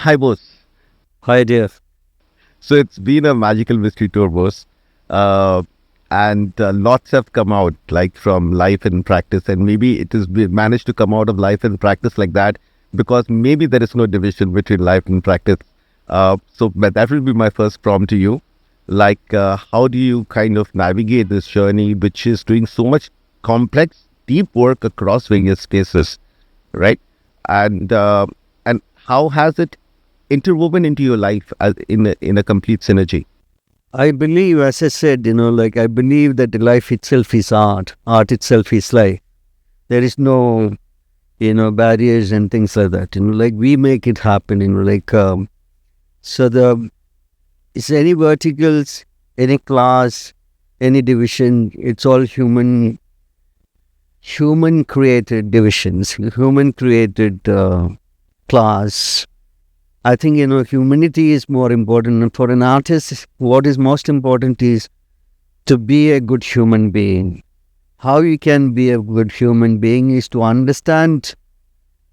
Hi, Bose. Hi dear. So it's been a magical mystery tour, Bose. Uh, and lots have come out, like from life and practice. And maybe it has managed to come out of life and practice like that because maybe there is no division between life and practice. But that will be my first prompt to you. How do you kind of navigate this journey, which is doing so much complex, deep work across various spaces, right? And and how has it interwoven into your life as in a complete synergy? I believe, as I said, I believe that life itself is art. Art itself is life. There is no, barriers and things like that. Like we make it happen. So it's any verticals, any class, any division. It's all human created divisions, human created class. I think, humanity is more important. And for an artist, what is most important is to be a good human being. How you can be a good human being is to understand.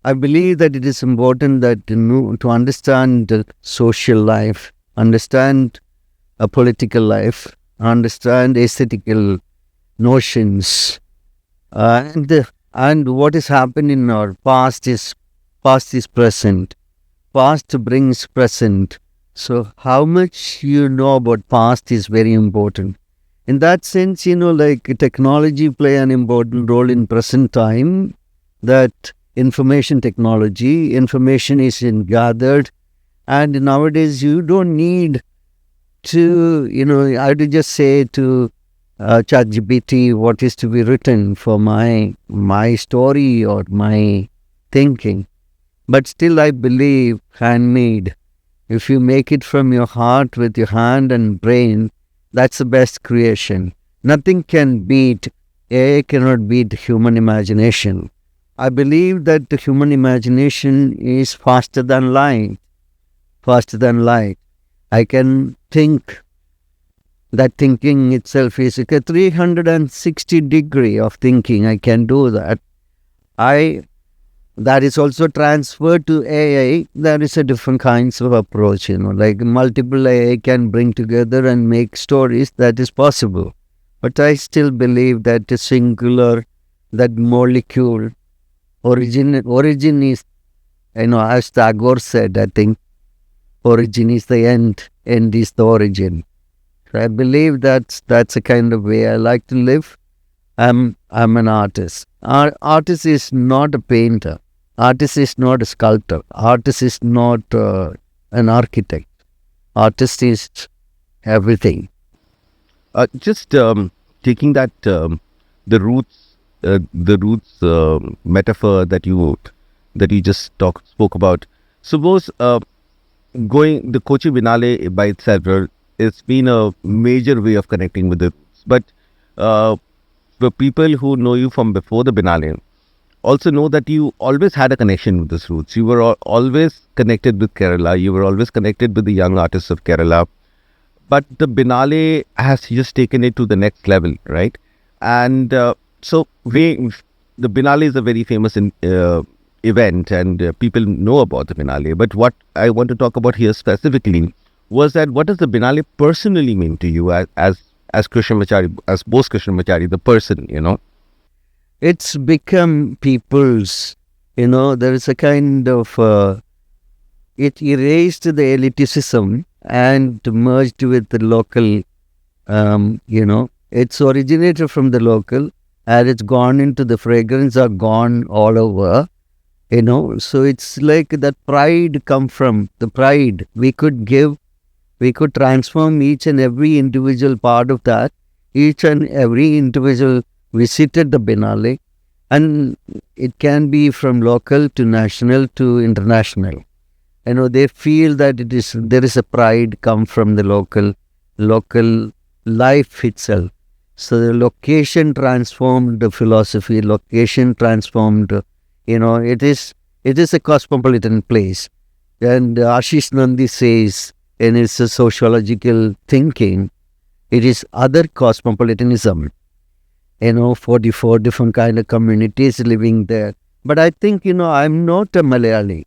I believe that it is important that, to understand the social life, understand a political life, understand aesthetical notions, and what has happened in our past is present. Past brings present. So how much you know about past is very important. In that sense, technology play an important role in present time. That information technology, information is gathered, and nowadays you don't need to, I would just say to ChatGPT what is to be written for my story or my thinking. But still, I believe handmade. If you make it from your heart with your hand and brain, that's the best creation. Nothing can beat, AI cannot beat human imagination. I believe that the human imagination is faster than light. Faster than light. I can think. That thinking itself is like a 360 degree of thinking. I can do that. That is also transferred to AI. There is a different kinds of approach, like multiple AI can bring together and make stories. That is possible. But I still believe that a singular, that molecule, origin is, as Tagore said, I think, origin is the end is the origin. So I believe that's a kind of way I like to live. I'm an artist. Artist is not a painter. Artist is not a sculptor. Artist is not an architect. Artist is everything. Just taking the roots metaphor that you just spoke about. Suppose going the Kochi Biennale by itself, it's been a major way of connecting with the roots. But the people who know you from before the Biennale also know that you always had a connection with these roots. You were always connected with Kerala. You were always connected with the young artists of Kerala. But the Biennale has just taken it to the next level, right? And the Biennale is a very famous event, and people know about the Biennale. But what I want to talk about here specifically was that what does the Biennale personally mean to you as Krishnamachari, as Bose Krishnamachari, the person, It's become people's, there is a kind of, it erased the elitism and merged with the local, it's originated from the local and it's gone into the fragrance are gone all over, so it's like that pride come from the pride we could give. We could transform each and every individual part of that. Each and every individual visited the Biennale, and it can be from local to national to international. They feel that there is a pride come from the local life itself. So the location transformed the philosophy. Location transformed. It is a cosmopolitan place, and Ashish Nandi says in its sociological thinking, it is other cosmopolitanism. 44 different kind of communities living there. But I think, I'm not a Malayali.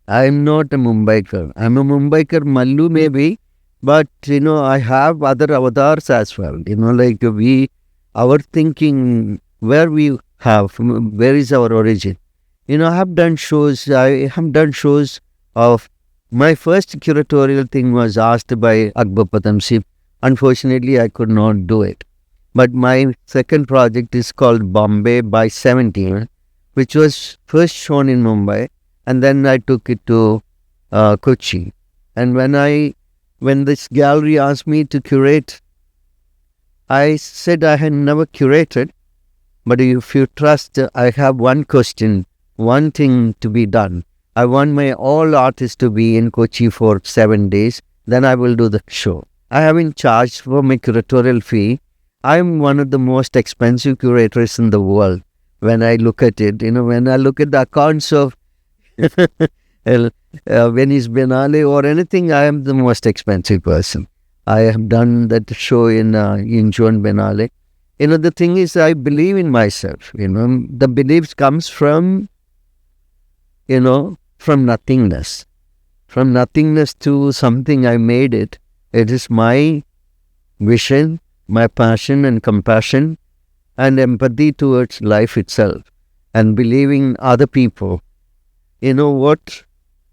I'm not a Mumbaikar. I'm a Mumbaikar Mallu maybe, but I have other avatars as well. Like our thinking, where is our origin? I have done shows. I have done shows of my first curatorial thing was asked by Akbar Patamsi. Unfortunately, I could not do it. But my second project is called Bombay by 17, which was first shown in Mumbai, and then I took it to Kochi. And when this gallery asked me to curate, I said I had never curated, but if you trust, I have one question, one thing to be done. I want my all artists to be in Kochi for 7 days, then I will do the show. I haven't charged for my curatorial fee. I'm one of the most expensive curators in the world. When I look at it, when I look at the accounts of Venice Biennale or anything, I am the most expensive person. I have done that show in June Biennale. The thing is, I believe in myself. The belief comes from nothingness. From nothingness to something, I made it. It is my vision, my passion and compassion and empathy towards life itself and believing other people. What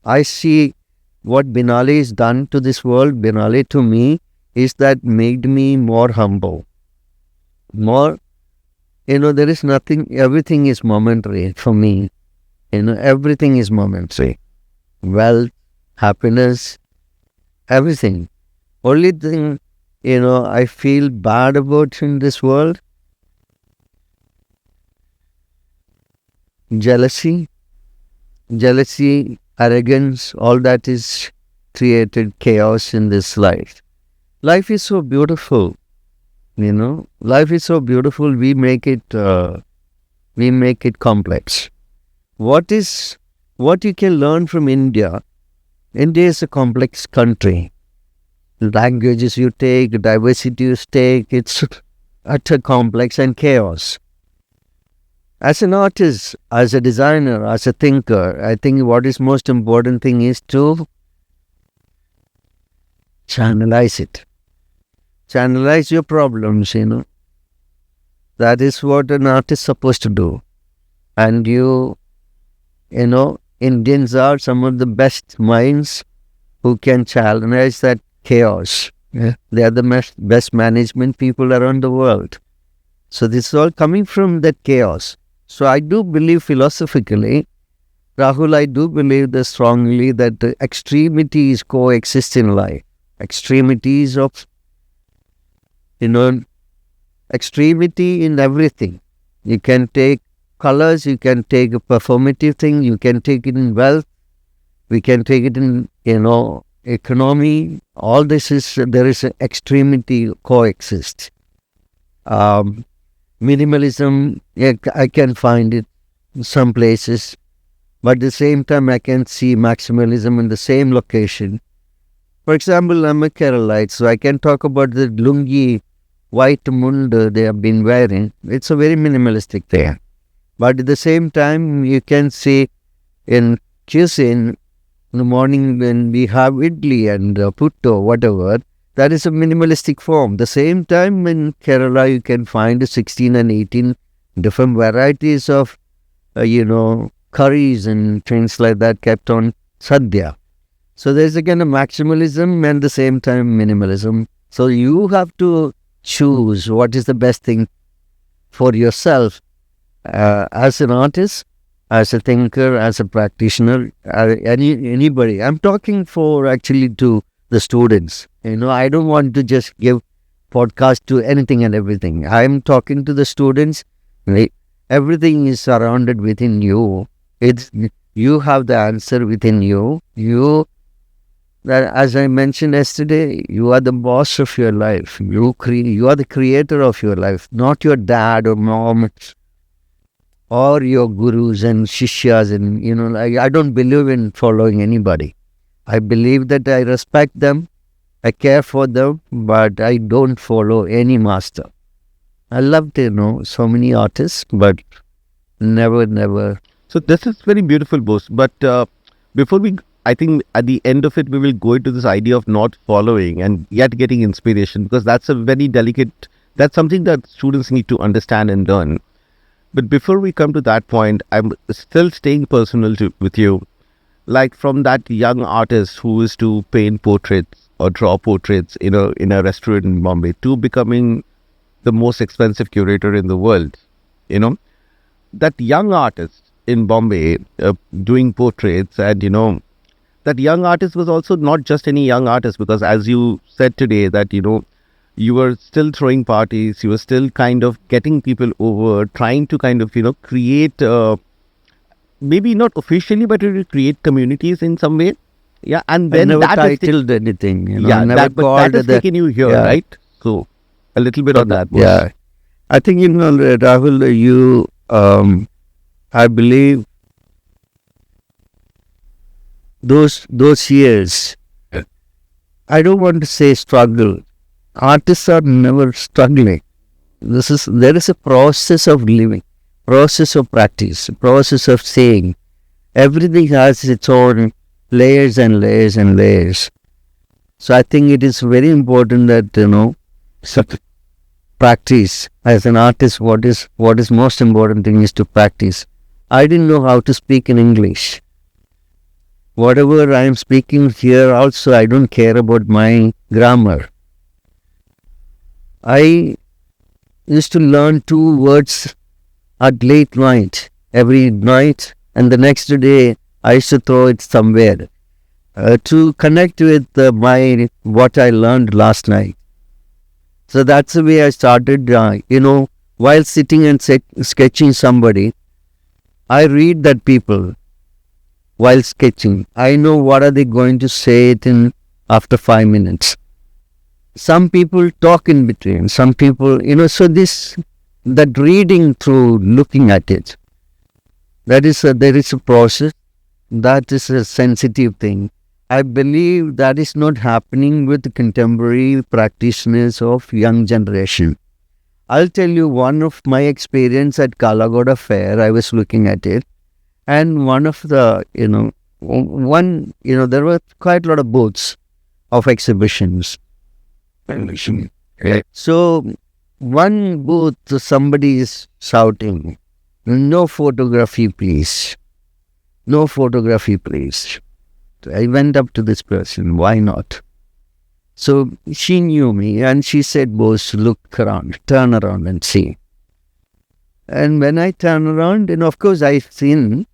I see, what Biennale is done to this world, Biennale to me, is that made me more humble. More, there is nothing, everything is momentary for me. Everything is momentary. Wealth, happiness, everything. Only thing, I feel bad about in this world, jealousy, arrogance, all that is created chaos in this life. Life is so beautiful, Life is so beautiful. We make it complex. What you can learn from India? India is a complex country. Languages you take, diversity you take, it's utter complex and chaos. As an artist, as a designer, as a thinker, I think what is most important thing is to channelize it. Channelize your problems, That is what an artist is supposed to do. And Indians are some of the best minds who can channelize that chaos. Yeah. They are the best management people around the world. So this is all coming from that chaos. So I do believe philosophically, Rahul, I do believe that strongly that the extremities coexist in life. Extremities of, extremity in everything. You can take colors, you can take a performative thing, you can take it in wealth, we can take it in, economy. All this is, there is an extremity coexist. Minimalism, I can find it in some places, but at the same time I can see maximalism in the same location. For example, I'm a Keralite, so I can talk about the lungi, white munda they have been wearing. It's a very minimalistic thing. But at the same time, you can see in cuisine, in the morning when we have idli and putto, whatever, that is a minimalistic form. The same time in Kerala, you can find 16 and 18 different varieties of, curries and things like that kept on sadhya. So there's again a maximalism and the same time minimalism. So you have to choose what is the best thing for yourself as an artist, as a thinker, as a practitioner, anybody. I'm talking for actually to the students. I don't want to just give podcast to anything and everything. I'm talking to the students. Everything is surrounded within you. You have the answer within you. As I mentioned yesterday, you are the boss of your life. You are the creator of your life, not your dad or mom or your gurus and shishyas. And, I don't believe in following anybody. I believe that I respect them, I care for them, but I don't follow any master. I love to know so many artists, but never. So this is very beautiful, Bose. But before we, I think at the end of it, we will go into this idea of not following and yet getting inspiration, because that's a very delicate, that's something that students need to understand and learn. But before we come to that point, I'm still staying personal with you. Like from that young artist who is to paint portraits or draw portraits in a restaurant in Bombay to becoming the most expensive curator in the world, you know, that young artist in Bombay doing portraits, and that young artist was also not just any young artist, because as you said today that you were still throwing parties, you were still kind of getting people over, trying to kind of create maybe not officially, but to create communities in some way. Yeah, and I then never that has titled anything, yeah, never but called that has the, taken you here, yeah. right? So a little bit on that, boss. Yeah. I think, Rahul, I believe those years, I don't want to say struggle. Artists are never struggling. There is a process of living, process of practice, process of saying. Everything has its own layers and layers and layers. So I think it is very important that practice as an artist. What is most important thing is to practice. I didn't know how to speak in English. Whatever I am speaking here, also I don't care about my grammar. I used to learn 2 words at late night, every night, and the next day I used to throw it somewhere to connect with what I learned last night. So that's the way I started. While sitting and sketching somebody, I read that people while sketching. I know what are they going to say it in after 5 minutes. Some people talk in between. Some people, so that reading through looking at it, there is a process. That is a sensitive thing. I believe that is not happening with contemporary practitioners of young generation. I'll tell you one of my experience at Kalagoda Fair. I was looking at it, and one of the, there were quite a lot of booths of exhibitions. So one booth, somebody is shouting, "No photography, please. No photography, please." I went up to this person, "Why not?" So she knew me and she said, "Bose, look around, turn around and see." And when I turn around, of course I've seen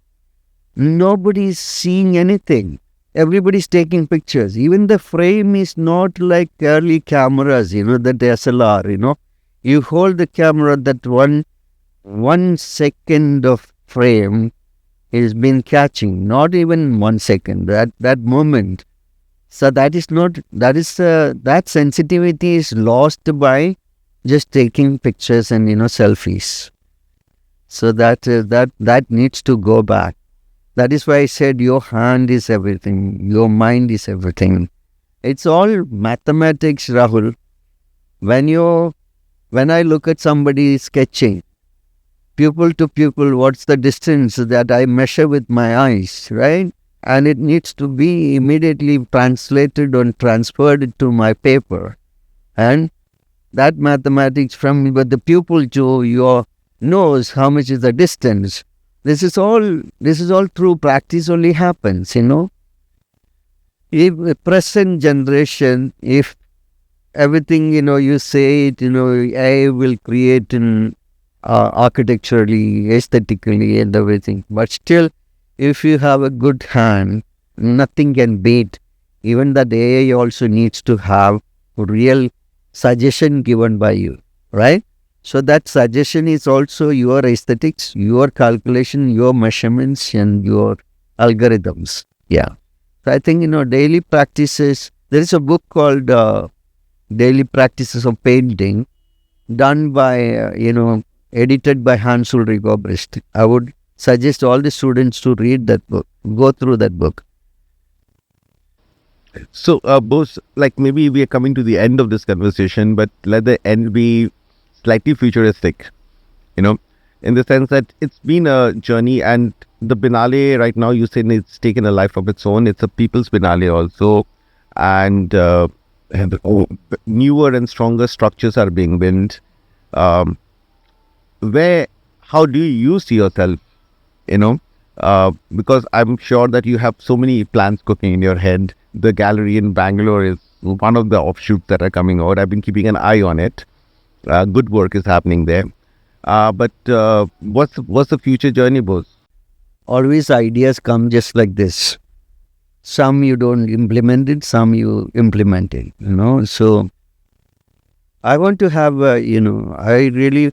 nobody's seeing anything. Everybody's taking pictures. Even the frame is not like early cameras, the DSLR, You hold the camera, that one second of frame is been catching, not even 1 second, that moment. So that sensitivity is lost by just taking pictures and, selfies. So that needs to go back. That is why I said your hand is everything, your mind is everything. It's all mathematics, Rahul. When I look at somebody sketching, pupil to pupil, what's the distance that I measure with my eyes, right? And it needs to be immediately translated and transferred to my paper. And that mathematics from the pupil to your nose, how much is the distance? This is all through practice only happens, If the present generation, if everything, you say it, I will create in architecturally, aesthetically and everything. But still, if you have a good hand, nothing can beat. Even that AI also needs to have real suggestion given by you, right? So that suggestion is also your aesthetics, your calculation, your measurements and your algorithms. Yeah. So I think, daily practices, there is a book called Daily Practices of Painting, done by, edited by Hans Ulrich Obrist. I would suggest all the students to read that book, go through that book. So, Bose, like maybe we are coming to the end of this conversation, but let the end be slightly futuristic. in the sense that it's been a journey, and the Biennale right now, you said it's taken a life of its own. It's a people's Biennale also, and newer and stronger structures are being built. Um, where, how do you see yourself? You know, because I'm sure that you have so many plans cooking in your head. The gallery in Bangalore is one of the offshoots that are coming out. I've been keeping an eye on it. Good work is happening there. But what's the future journey, Bose? Always ideas come just like this. Some you don't implement it, some you implement it, So I want to have, I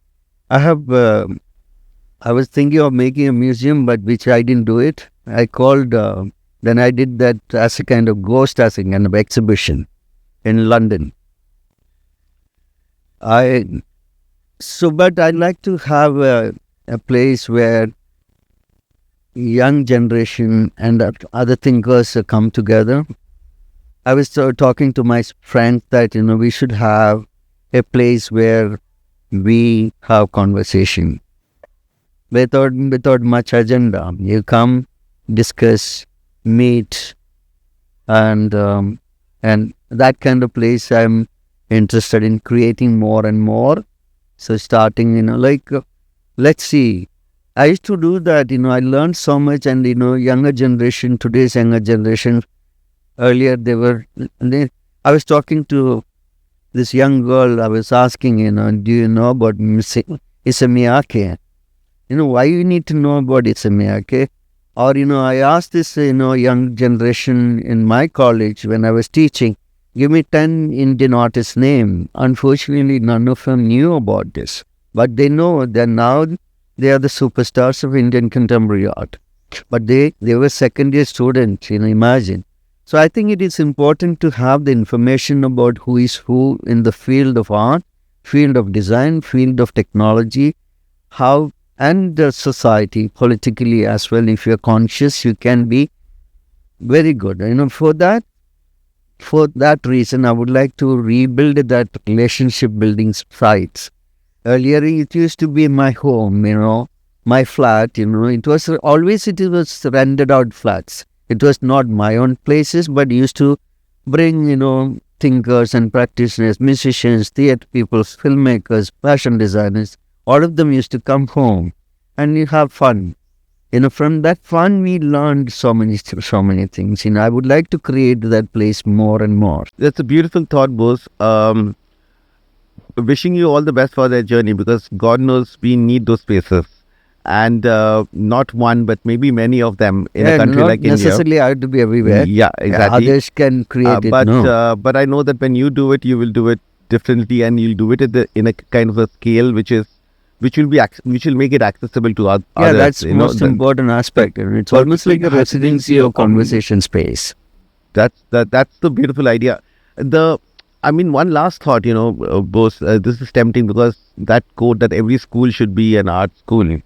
have, I was thinking of making a museum, but which I didn't do it. I called, then I did that as a kind of ghost, as a kind of exhibition in London. But I'd like to have a place where young generation and other thinkers come together. I was talking to my friend that, we should have a place where we have conversation without much agenda. You come, discuss, meet, and that kind of place I'm interested in creating more and more. So starting, let's see. I used to do that, I learned so much, and, younger generation, today's younger generation, earlier I was talking to this young girl, I was asking, do you know about Isamiyake? Why you need to know about Isamiyake? Or, I asked this, young generation in my college when I was teaching, give me 10 Indian artists' name. Unfortunately, none of them knew about this. But they know that now they are the superstars of Indian contemporary art. But they were second-year students, imagine. So I think it is important to have the information about who is who in the field of art, field of design, field of technology, how, and the society, politically as well. If you're conscious, you can be very good. For that reason, I would like to rebuild that relationship building sites. Earlier, it used to be my home, my flat, it was rented out flats. It was not my own places, but used to bring, thinkers and practitioners, musicians, theatre people, filmmakers, fashion designers. All of them used to come home and you have fun. From that fun, we learned so many things. I would like to create that place more and more. That's a beautiful thought, Bose. Wishing you all the best for that journey, because God knows we need those spaces. And not one, but maybe many of them in a country like India. Not necessarily have to be everywhere. Yeah, exactly. Others can create it. But I know that when you do it, you will do it differently, and you'll do it in a kind of a scale which will make it accessible to others. Yeah, that's the most important aspect. It's almost like a residency or conversation space. That's the beautiful idea. One last thought, Bose, this is tempting, because that quote that every school should be an art school,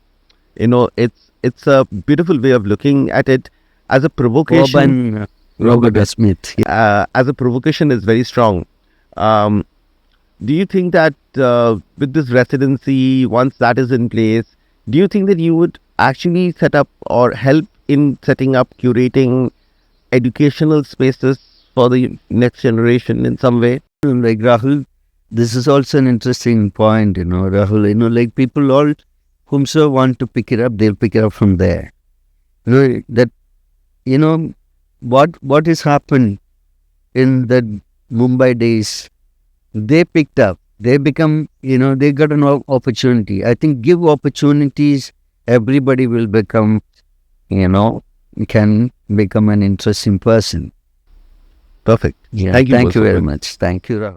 it's a beautiful way of looking at it as a provocation. Robert Smith. As a provocation is very strong. Do you think that with this residency, once that is in place, do you think that you would actually set up or help in setting up, curating educational spaces for the next generation in some way? Like Rahul, this is also an interesting point, Rahul, like people all whomsoever want to pick it up, they'll pick it up from there. What has happened in the Mumbai days, they picked up, they become, they got an opportunity. I think give opportunities, everybody will become, can become an interesting person. Perfect. Yeah, Thank you very much. Thank you, Rahul.